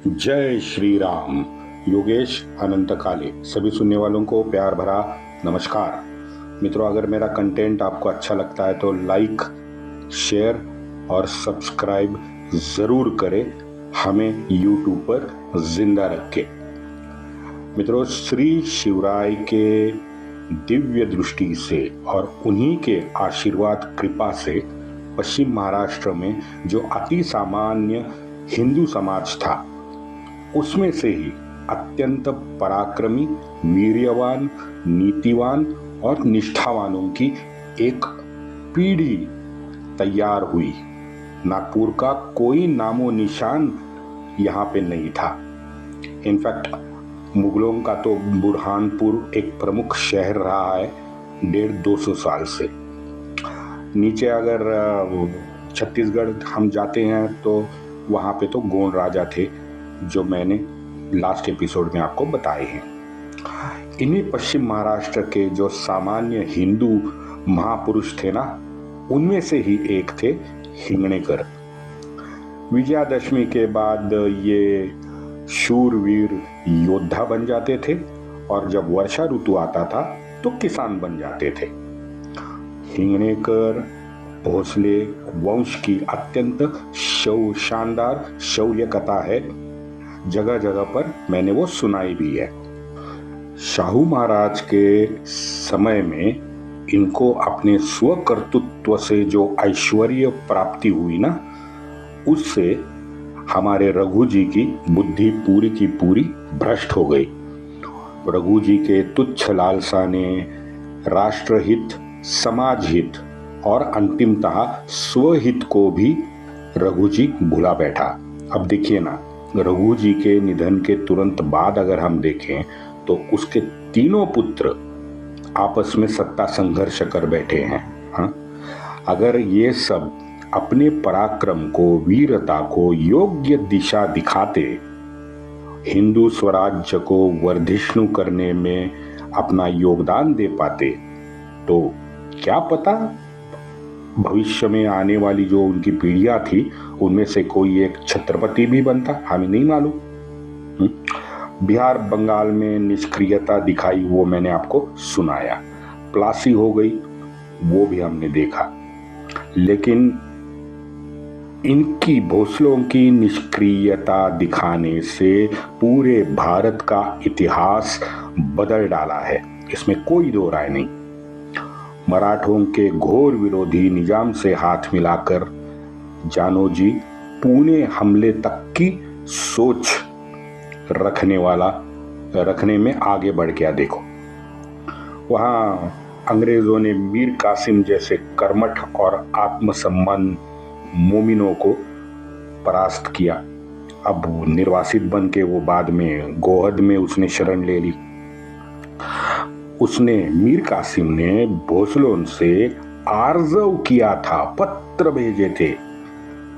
जय श्री राम। योगेश अनंत काले सभी सुनने वालों को प्यार भरा नमस्कार। मित्रों, अगर मेरा कंटेंट आपको अच्छा लगता है तो लाइक, शेयर और सब्सक्राइब ज़रूर करें, हमें यूट्यूब पर जिंदा रखें। मित्रों, श्री शिवराय के दिव्य दृष्टि से और उन्हीं के आशीर्वाद कृपा से पश्चिम महाराष्ट्र में जो अति सामान्य हिंदू समाज था, उसमें से ही अत्यंत पराक्रमी, वीर्यवान, नीतिवान और निष्ठावानों की एक पीढ़ी तैयार हुई। नागपुर का कोई नामो निशान यहाँ पे नहीं था। इनफैक्ट मुगलों का तो बुरहानपुर एक प्रमुख शहर रहा है 150-200 साल से। नीचे अगर छत्तीसगढ़ हम जाते हैं तो वहाँ पे तो गोंड राजा थे, जो मैंने लास्ट एपिसोड में आपको बताए हैं। इन्हीं पश्चिम महाराष्ट्र के जो सामान्य हिंदू महापुरुष थे ना, उनमें से ही एक थे हिंगणेकर। विजयादशमी के बाद ये शूरवीर योद्धा बन जाते थे और जब वर्षा ऋतु आता था तो किसान बन जाते थे। हिंगणेकर भोसले वंश की अत्यंत शानदार शौर्य कथा है। जगह जगह पर मैंने वो सुनाई भी है। शाहू महाराज के समय में इनको अपने स्वकर्तृत्व से जो ऐश्वर्य प्राप्ति हुई ना, उससे हमारे रघु जी की बुद्धि पूरी की पूरी भ्रष्ट हो गई। रघु जी के तुच्छ लालसा ने राष्ट्रहित, समाज हित और अंतिमतः स्वहित को भी रघु जी भुला बैठा। अब देखिए ना, रघु जी के निधन के तुरंत बाद अगर हम देखें तो उसके तीनों पुत्र आपस में सत्ता संघर्ष कर बैठे हैं। हाँ? अगर ये सब अपने पराक्रम को, वीरता को योग्य दिशा दिखाते, हिंदू स्वराज्य को वर्धिष्णु करने में अपना योगदान दे पाते, तो क्या पता भविष्य में आने वाली जो उनकी पीढ़ियां थी, उनमें से कोई एक छत्रपति भी बनता, हमें नहीं मालूम। बिहार बंगाल में निष्क्रियता दिखाई, वो मैंने आपको सुनाया। प्लासी हो गई, वो भी हमने देखा। लेकिन इनकी भोसलों की निष्क्रियता दिखाने से पूरे भारत का इतिहास बदल डाला है, इसमें कोई दो राय नहीं। मराठों के घोर विरोधी निजाम से हाथ मिलाकर जानोजी पुणे हमले तक की सोच रखने में आगे बढ़ गया। देखो, वहां अंग्रेजों ने मीर कासिम जैसे कर्मठ और आत्मसम्मान मोमिनों को परास्त किया। अब वो निर्वासित बन के वो बाद में गोहद में उसने शरण ले ली। उसने, मीर कासिम ने भोसलों से आर्जव किया था, पत्र भेजे थे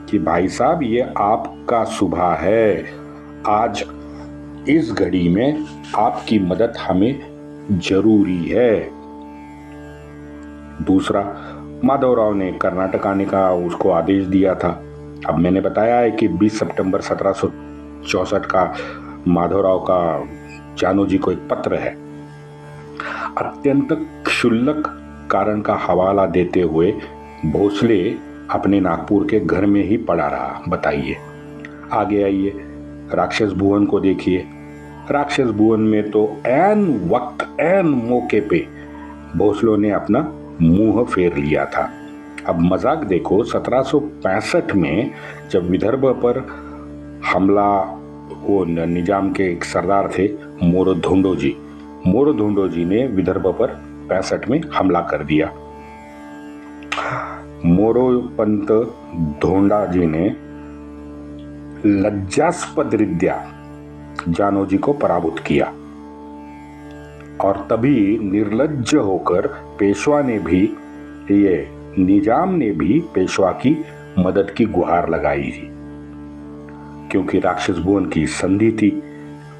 कि भाई साहब, ये आपका सुबह है, आज इस घड़ी में आपकी मदद हमें जरूरी है। दूसरा, माधवराव ने कर्नाटक आने का उसको आदेश दिया था। अब मैंने बताया है कि 20 सितंबर 1764 का माधवराव का जानोजी को एक पत्र है। अत्यंत क्षुल्लक कारण का हवाला देते हुए भोसले अपने नागपुर के घर में ही पड़ा रहा। बताइए, आगे आइए, राक्षस भुवन को देखिए। राक्षस भुवन में तो ऐन वक्त, ऐन मौके पे भोसलों ने अपना मुंह फेर लिया था। अब मजाक देखो, 1765 में जब विदर्भ पर हमला, वो निजाम के एक सरदार थे मोरोधोंडो जी ने विदर्भ पर 65 में हमला कर दिया। मोरोपंत धोंडा जी ने लज्जास्पद रीत्या जानोजी को पराभूत किया और तभी निर्लज्ज होकर निजाम ने भी पेशवा की मदद की गुहार लगाई थी, क्योंकि राक्षस भुवन की संधि थी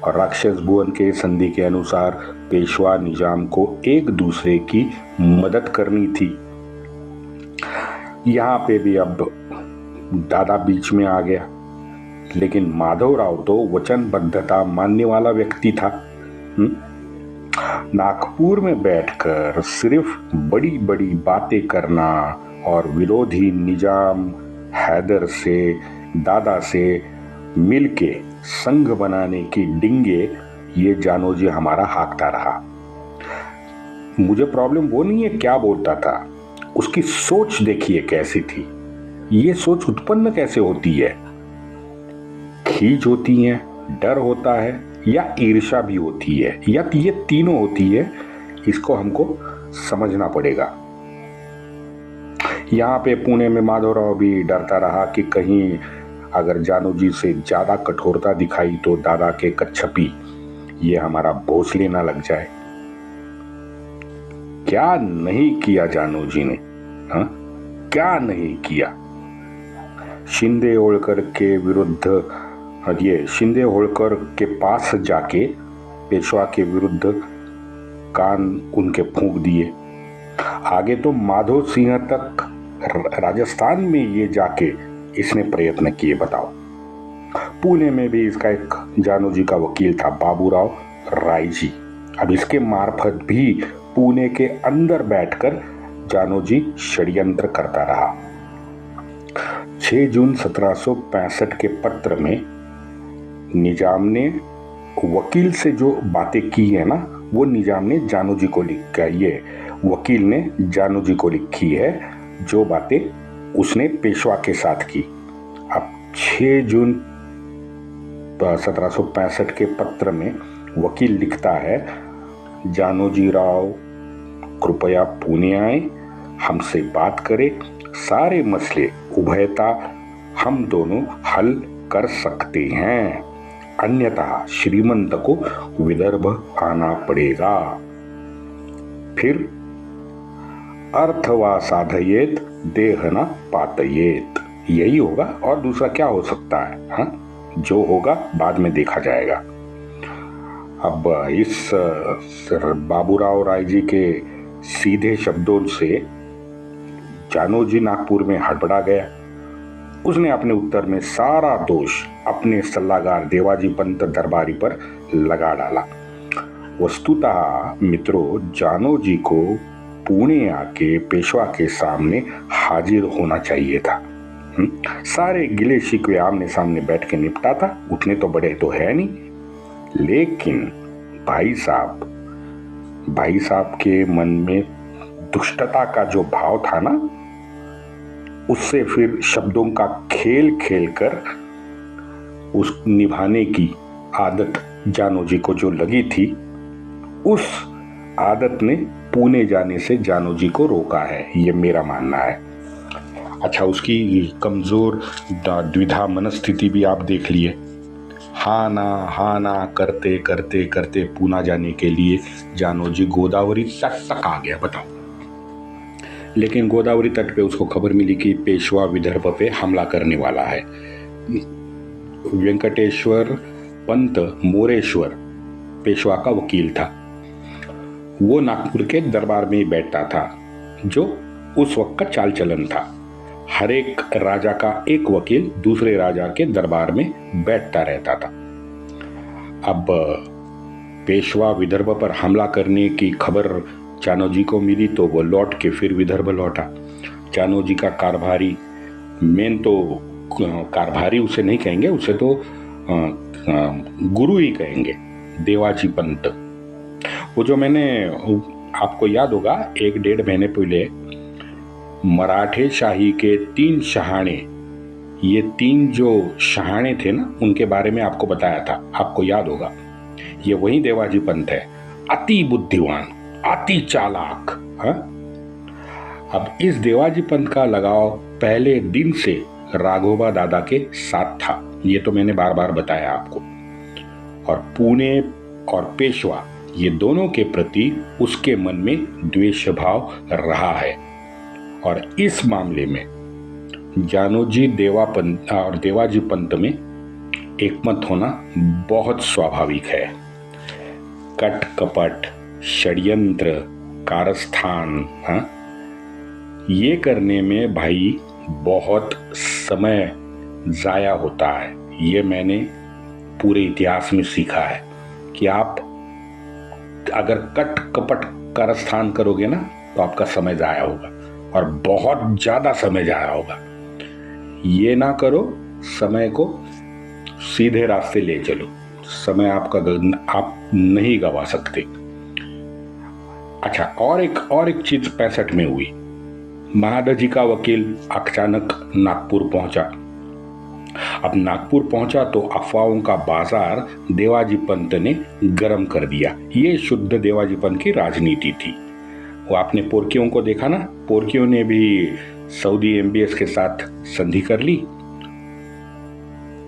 और राक्षस भुवन के संधि के अनुसार पेशवा निजाम को एक दूसरे की मदद करनी थी। यहाँ पे भी अब दादा बीच में आ गया। लेकिन माधवराव तो वचनबद्धता मानने वाला व्यक्ति था। नागपुर में बैठकर सिर्फ बड़ी बड़ी बातें करना और विरोधी निजाम हैदर से, दादा से मिलके संघ बनाने की डिंगे ये जानोजी हमारा हाँकता रहा। मुझे प्रॉब्लम वो नहीं है क्या बोलता था, उसकी सोच देखिए कैसी थी। ये सोच उत्पन्न कैसे होती है? खींच होती है, डर होता है, या ईर्ष्या भी होती है, या ये तीनों होती है। इसको हमको समझना पड़ेगा। यहाँ पे पुणे में माधवराव भी डरता रहा कि कहीं अगर जानोजी से ज्यादा कठोरता दिखाई तो दादा के कच्छपी ये हमारा भोसले ना लग जाए। क्या नहीं किया जानोजी ने, हाँ? क्या नहीं किया? शिंदे होळकर के विरुद्ध, ये शिंदे होळकर के पास जाके पेशवा के विरुद्ध कान उनके फूंक दिए। आगे तो माधो सिंह तक राजस्थान में ये जाके इसने प्रयत्न किए। बताओ, पुणे में भी इसका एक जानोजी का वकील था बाबूराव रायजी। अब इसके मार्फत भी पुणे के अंदर बैठकर जानोजी षड्यंत्र करता रहा। 6 जून 1765 के पत्र में निजाम ने वकील से जो बातें की है ना, वो निजाम ने जानोजी को लिखा, ये वकील ने जानोजी को लिखी है जो बातें उसने पेशवा के साथ की। अब 6 जून 1765 के पत्र में वकील लिखता है, जानोजी राव कृपया पुणे आए, हमसे बात करें, सारे मसले उभयता हम दोनों हल कर सकते हैं, अन्यथा श्रीमंत को विदर्भ आना पड़ेगा। फिर अर्थवा साधयेत देह न पातयेत, यही होगा और दूसरा क्या हो सकता है? हाँ, जो होगा बाद में देखा जाएगा। अब इस बाबूराव राय जी के सीधे शब्दों से जानोजी नागपुर में हड़बड़ा गया। उसने अपने उत्तर में सारा दोष अपने सल्लागार देवाजी पंत दरबारी पर लगा डाला। वस्तुतः मित्रों, जानोजी को पुणे आके पेशवा के सामने हाजिर होना चाहिए था। सारे गिले शिकवे आमने सामने बैठ के निपटा था, उतने तो बड़े तो है नहीं। लेकिन भाई साहब के मन में दुष्टता का जो भाव था ना, उससे फिर शब्दों का खेल खेलकर उस निभाने की आदत जानोजी को जो लगी थी, उस आदत ने पुणे जाने से जानोजी को रोका है, ये मेरा मानना है। अच्छा, उसकी कमजोर द्विधा मनस्थिति भी आप देख लिए। हाँ ना करते करते करते पूना जाने के लिए जानोजी गोदावरी तक आ गया। बताओ, लेकिन गोदावरी तट पे उसको खबर मिली कि पेशवा विदर्भ पे हमला करने वाला है। वेंकटेश्वर पंत मोरेश्वर पेशवा का वकील था। वो नागपुर के दरबार में ही बैठता था, जो उस वक्त का चाल चलन था। हर एक राजा का एक वकील दूसरे राजा के दरबार में बैठता रहता था। अब पेशवा विदर्भ पर हमला करने की खबर जानोजी को मिली तो वो लौट के फिर विदर्भ लौटा। जानोजी का कारभारी, मेन तो कारभारी उसे नहीं कहेंगे, उसे तो गुरु ही कहेंगे, देवाजी पंत। वो जो मैंने, आपको याद होगा 1-1.5 महीने पहले मराठे शाही के 3 शहाणे, ये 3 जो शहाणे थे ना, उनके बारे में आपको बताया था, आपको याद होगा। ये वही देवाजी पंत है, अति बुद्धिमान, अति चालाक। हाँ? अब इस देवाजी पंत का लगाव पहले दिन से राघोबा दादा के साथ था, ये तो मैंने बार बार बताया आपको। और पुणे और पेशवा, ये दोनों के प्रति उसके मन में द्वेष भाव रहा है। और इस मामले में जानोजी देवापंत और देवाजी पंत में एकमत होना बहुत स्वाभाविक है। कट कपट, षड्यंत्र, कारस्थान, हाँ, ये करने में भाई बहुत समय जाया होता है, ये मैंने पूरे इतिहास में सीखा है कि आप अगर कट कपट कारस्थान करोगे ना तो आपका समय जाया होगा और बहुत ज्यादा समय जाया होगा। ये ना करो, समय को सीधे रास्ते ले चलो, समय आपका आप नहीं गवा सकते। अच्छा, और एक चीज 65 में हुई। महादजी का वकील अचानक नागपुर पहुंचा। अब नागपुर पहुंचा तो अफवाहों का बाजार देवाजी पंत ने गर्म कर दिया। ये शुद्ध देवाजी पंत की राजनीति थी। वो आपने पोर्कियों को देखा ना, पोर्कियों ने भी सऊदी एमबीएस के साथ संधि कर ली।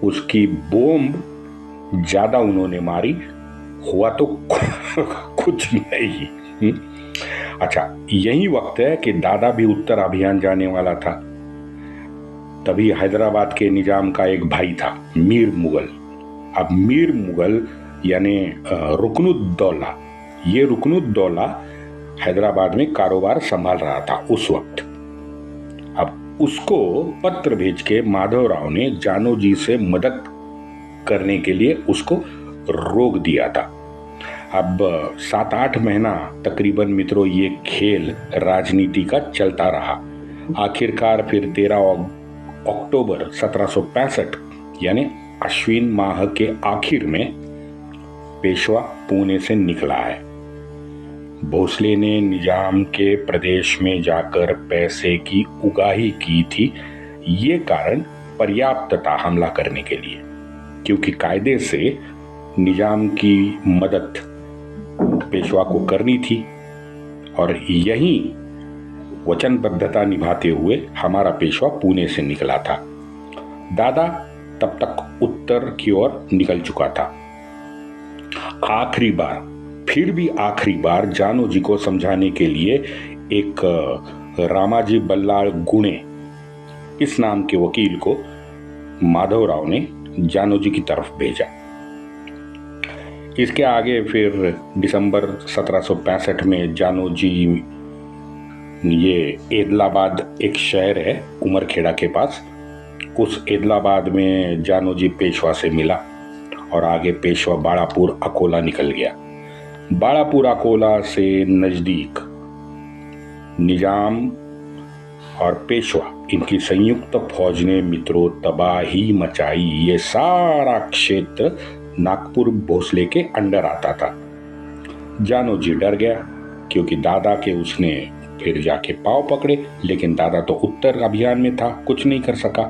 उसकी बॉम्ब ज्यादा उन्होंने मारी, हुआ तो कुछ नहीं। अच्छा, यही वक्त है कि दादा भी उत्तर अभियान जाने वाला था। तभी हैदराबाद के निजाम का एक भाई था, मीर मुगल। अब मीर मुगल यानी रुकनुद्दौला, ये रुकनुद्दौला हैदराबाद में कारोबार संभाल रहा था उस वक्त। अब उसको पत्र भेज के माधवराव ने जानोजी से मदद करने के लिए उसको रोक दिया था। अब 7-8 महीना तकरीबन मित्रों ये खेल राजनीति का चलता रहा। आखिरकार फिर 13 अक्टूबर 1765 यानी अश्विन माह के आखिर में पेशवा पुणे से निकला है। भोसले ने निजाम के प्रदेश में जाकर पैसे की उगाही की थी। ये कारण पर्याप्त था हमला करने के लिए, क्योंकि कायदे से निजाम की मदद पेशवा को करनी थी और यही वचनबद्धता निभाते हुए हमारा पेशवा पुणे से निकला था। दादा तब तक उत्तर की ओर निकल चुका था। आखिरी बार, फिर भी आखिरी बार जानोजी को समझाने के लिए एक रामाजी बल्लाळ गुणे इस नाम के वकील को माधवराव ने जानोजी की तरफ भेजा। इसके आगे फिर दिसंबर 1765 में जानोजी, ये एदलाबाद एक शहर है उमरखेड़ा के पास, उस एदलाबाद में जानोजी पेशवा से मिला और आगे पेशवा बाड़ापुर अकोला निकल गया। बाड़ापुर अकोला से नजदीक निजाम और पेशवा, इनकी संयुक्त फौज ने मित्रों तबाही मचाई। ये सारा क्षेत्र नागपुर भोसले के अंडर आता था। जानोजी डर गया क्योंकि दादा के उसने फिर जाके पांव पकड़े, लेकिन दादा तो उत्तर अभियान में था, कुछ नहीं कर सका।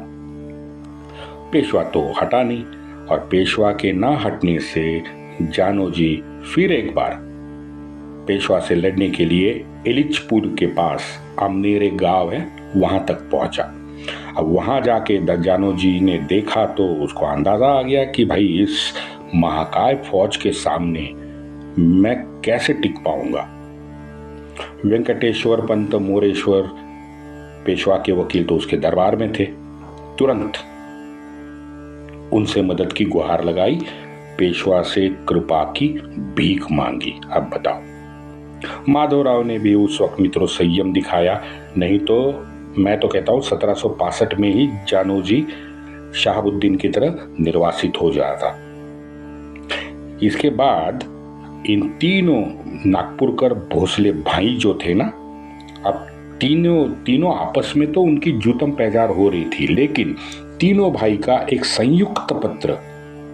पेशवा तो हटा नहीं और पेशवा के ना हटने से जानोजी फिर एक बार पेशवा से लड़ने के लिए एलिचपुर के पास आमनेरे गांव है, वहां तक पहुंचा। अब वहां जाके जानोजी ने देखा तो उसको अंदाजा आ गया कि भाई इस महाकाय फौज के सामने मैं कैसे टिक पाऊंगा। वेंकटेश्वर पंत मोरेश्वर पेशवा के वकील तो उसके दरबार में थे। तुरंत उनसे मदद की गुहार लगाई, पेशवा से कृपा की भीख मांगी। अब बताओ, माधवराव ने भी उस वक्त मित्रों संयम दिखाया, नहीं तो मैं तो कहता हूं 1765 में ही जानोजी शहाबुद्दीन की तरह निर्वासित हो जाता। इसके बाद इन तीनों नागपुरकर भोसले भाई जो थे ना, अब तीनों आपस में तो उनकी जूतम पैजार हो रही थी, लेकिन तीनों भाई का एक संयुक्त पत्र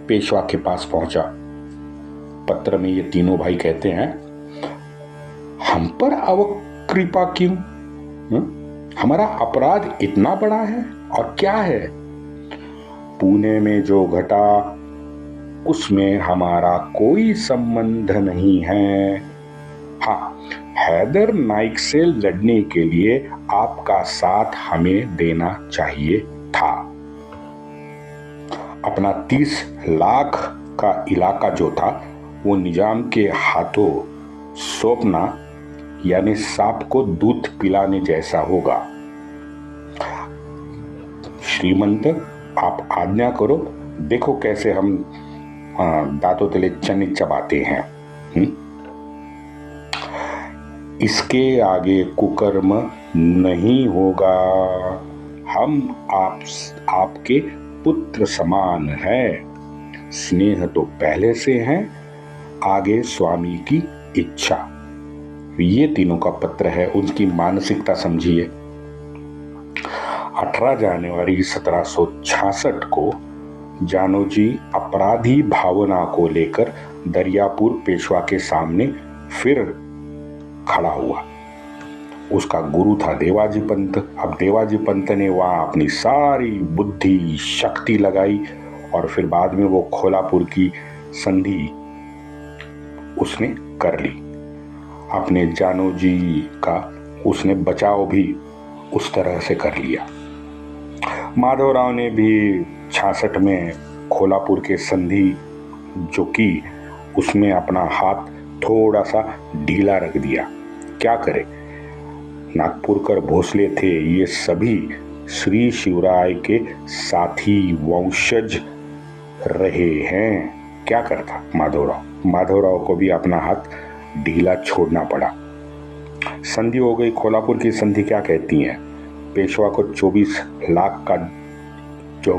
पेशवा के पास पहुंचा। पत्र में ये तीनों भाई कहते हैं, हम पर अवकृपा क्यों? हमारा अपराध इतना बड़ा है और क्या है? पुणे में जो घटा उसमें हमारा कोई संबंध नहीं है। हाँ, हैदर नाइक से लड़ने के लिए आपका साथ हमें देना चाहिए था। अपना 30 लाख का इलाका जो था वो निजाम के हाथों सौंपना यानी सांप को दूध पिलाने जैसा होगा। श्रीमंत, आप आज्ञा करो, देखो कैसे हम दांतों तले चने चबाते हैं। इसके आगे कुकर्म नहीं होगा। हम आपके पुत्र समान है। स्नेह तो पहले से है, आगे स्वामी की इच्छा। ये तीनों का पत्र है। उनकी मानसिकता समझिए। 18 जनवरी 1766 को जानोजी अपराधी भावना को लेकर दरियापुर पेशवा के सामने फिर खड़ा हुआ। उसका गुरु था देवाजी पंत। अब देवाजी पंत ने वहां अपनी सारी बुद्धि शक्ति लगाई और फिर बाद में वो खोलापुर की संधि उसने कर ली। अपने जानोजी का उसने बचाव भी उस तरह से कर लिया। माधवराव ने भी 66 में खोलापुर के संधि जो की, उसमें अपना हाथ थोड़ा सा ढीला रख दिया। क्या करे, नागपुरकर भोसले थे, ये सभी श्री शिवराय के साथी वंशज रहे हैं। क्या करता माधवराव को भी अपना हाथ ढीला छोड़ना पड़ा। संधि हो गई। खोलापुर की संधि क्या कहती है? पेशवा को 24 लाख का जो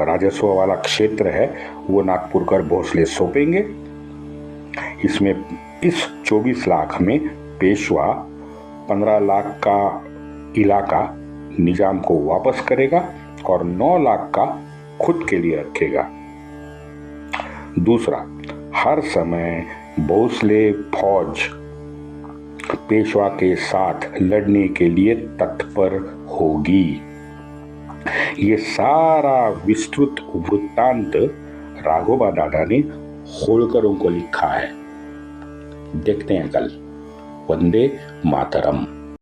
राजस्व वाला क्षेत्र है वो नागपुरकर भोसले सौंपेंगे। इसमें इस 24 लाख में पेशवा 15 लाख का इलाका निजाम को वापस करेगा और 9 लाख का खुद के लिए रखेगा। दूसरा, हर समय भोसले फौज पेशवा के साथ लड़ने के लिए तत्पर होगी। ये सारा विस्तृत वृत्तांत राघोबा दादा ने होळकरों को लिखा है। देखते हैं कल। वंदे मातरम।